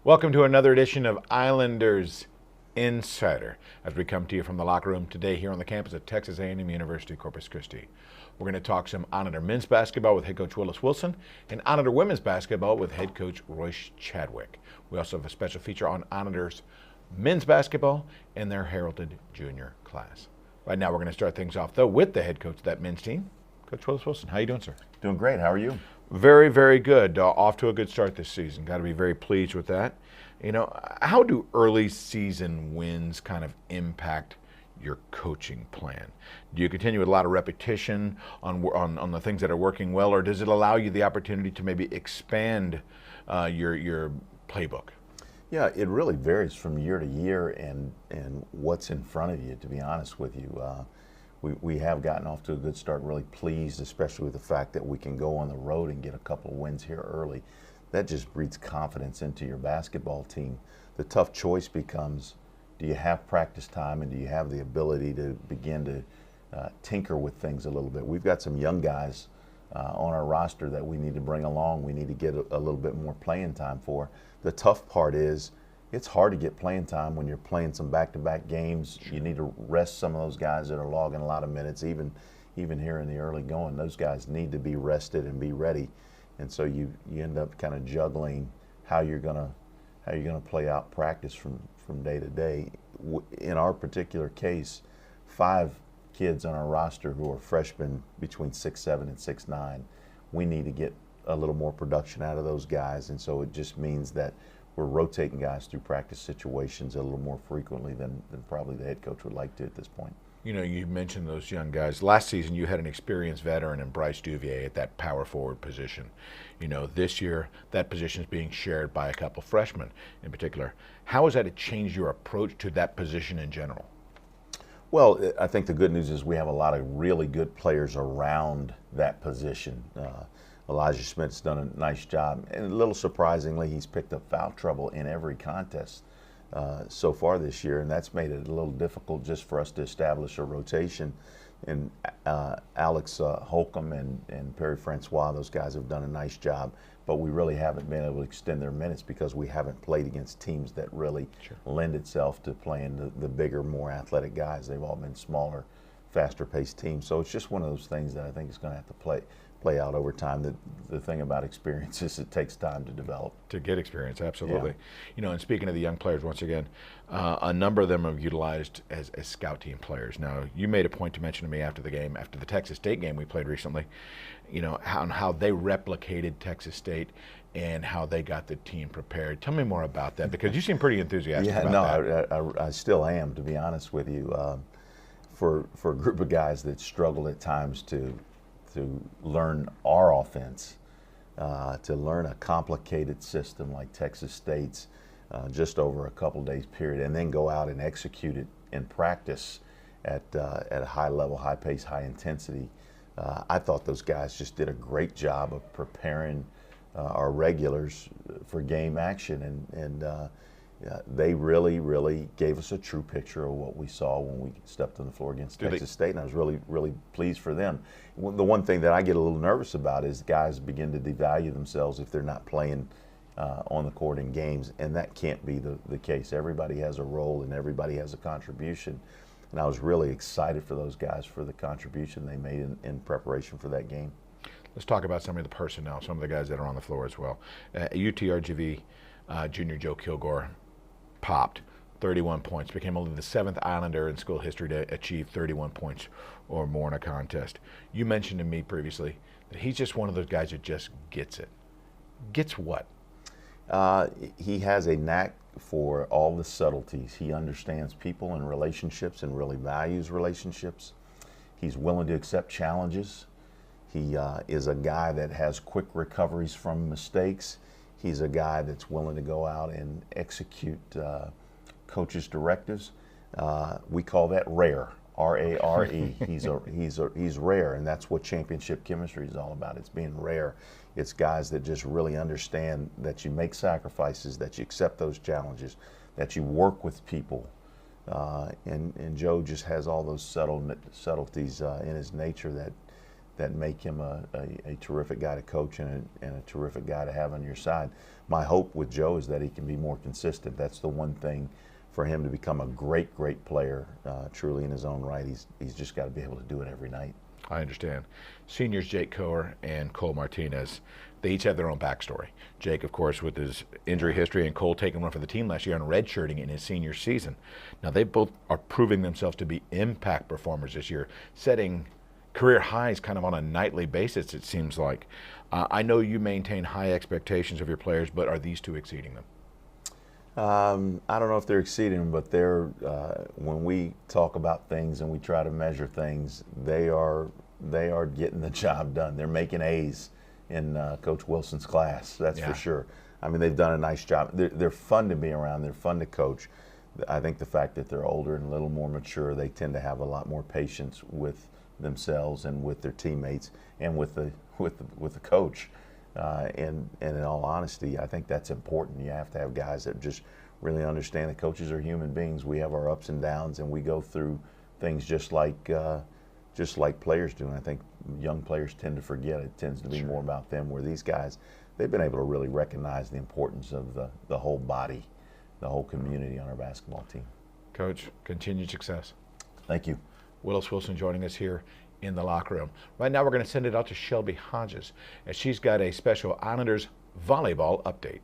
Welcome to another edition of Islanders Insider as we come to you from the locker room today here on the campus at Texas A&M University Corpus Christi. We're going to talk some Islander men's basketball with head coach Willis Wilson and Islander women's basketball with head coach Royce Chadwick. We also have a special feature on Islanders men's basketball and their heralded junior class. Right now we're going to start things off though with the head coach of that men's team, Coach Willis Wilson. How you doing, sir? Doing great. How are you? Very, very good. Off to a good start this season. Got to be very pleased with that. You know, how do early season wins kind of impact your coaching plan? Do you continue with a lot of repetition on the things that are working well, or does it allow you the opportunity to maybe expand your playbook? Yeah, it really varies from year to year and what's in front of you, to be honest with you. We have gotten off to a good start, really pleased, especially with the fact that we can go on the road and get a couple of wins here early. That just breeds confidence into your basketball team. The tough choice becomes, do you have practice time and do you have the ability to begin to tinker with things a little bit? We've got some young guys on our roster that we need to bring along. We need to get a little bit more playing time for. The tough part is, it's hard to get playing time when you're playing some back-to-back games. Sure. You need to rest some of those guys that are logging a lot of minutes, even here in the early going. Those guys need to be rested and be ready, and so you end up kind of juggling how you're gonna play out practice from day to day. In our particular case, 5 kids on our roster who are freshmen between 6'7" and 6'9". We need to get a little more production out of those guys, and so it just means that we're rotating guys through practice situations a little more frequently than probably the head coach would like to at this point. You know, you mentioned those young guys. Last season, you had an experienced veteran in Bryce Duvier at that power forward position. You know, this year, that position is being shared by a couple freshmen in particular. How has that changed your approach to that position in general? Well, I think the good news is we have a lot of really good players around that position. Elijah Schmidt's done a nice job, and a little surprisingly, he's picked up foul trouble in every contest so far this year, and that's made it a little difficult just for us to establish a rotation. And Alex Holcomb and Perry Francois, those guys have done a nice job, but we really haven't been able to extend their minutes because we haven't played against teams that really lend itself to playing the bigger, more athletic guys. They've all been smaller, faster-paced teams, so it's just one of those things that I think is going to have to play out over time. The thing about experience is it takes time to develop. To get experience, absolutely. Yeah. You know, and speaking of the young players, once again, a number of them are utilized as scout team players. Now, you made a point to mention to me after the game, after the Texas State game we played recently, you know, how they replicated Texas State and how they got the team prepared. Tell me more about that, because you seem pretty enthusiastic about that. No, I still am, to be honest with you. For a group of guys that struggle at times to learn our offense, to learn a complicated system like Texas State's just over a couple days period, and then go out and execute it in practice at a high level, high pace, high intensity. I thought those guys just did a great job of preparing our regulars for game action, and they really gave us a true picture of what we saw when we stepped on the floor against Texas State, and I was really pleased for them. The one thing that I get a little nervous about is guys begin to devalue themselves if they're not playing on the court in games, and that can't be the case. Everybody has a role and everybody has a contribution, and I was really excited for those guys for the contribution they made in preparation for that game. Let's talk about some of the personnel, some of the guys that are on the floor as well. UTRGV junior Joe Kilgore popped 31 points, became only the 7th Islander in school history to achieve 31 points or more in a contest. You mentioned to me previously that he's just one of those guys that just gets it. Gets what? He has a knack for all the subtleties. He understands people and relationships and really values relationships. He's willing to accept challenges. He is a guy that has quick recoveries from mistakes. He's a guy that's willing to go out and execute coach's directives. We call that rare, R-A-R-E. He's rare, and that's what championship chemistry is all about. It's being rare. It's guys that just really understand that you make sacrifices, that you accept those challenges, that you work with people. And Joe just has all those subtleties in his nature that make him a terrific guy to coach and a terrific guy to have on your side. My hope with Joe is that he can be more consistent. That's the one thing for him to become a great player, truly in his own right. He's just got to be able to do it every night. I understand. Seniors Jake Coher and Cole Martinez, they each have their own backstory. Jake, of course, with his injury history, and Cole taking one for the team last year and redshirting in his senior season. Now, they both are proving themselves to be impact performers this year, setting career highs kind of on a nightly basis, it seems like. I know you maintain high expectations of your players, but are these two exceeding them? I don't know if they're exceeding them, but they're when we talk about things and we try to measure things, they are getting the job done. They're making A's in Coach Wilson's class, that's for sure. I mean, they've done a nice job. They're fun to be around. They're fun to coach. I think the fact that they're older and a little more mature, they tend to have a lot more patience with themselves and with their teammates and with the coach. And in all honesty, I think that's important. You have to have guys that just really understand that coaches are human beings. We have our ups and downs, and we go through things just like players do. And I think young players tend to forget. It tends to be more about them, where these guys, they've been able to really recognize the importance of the whole body, the whole community on our basketball team. Coach, continued success. Thank you. Willis Wilson joining us here in the locker room. Right now we're going to send it out to Shelby Hodges, as she's got a special Islanders volleyball update.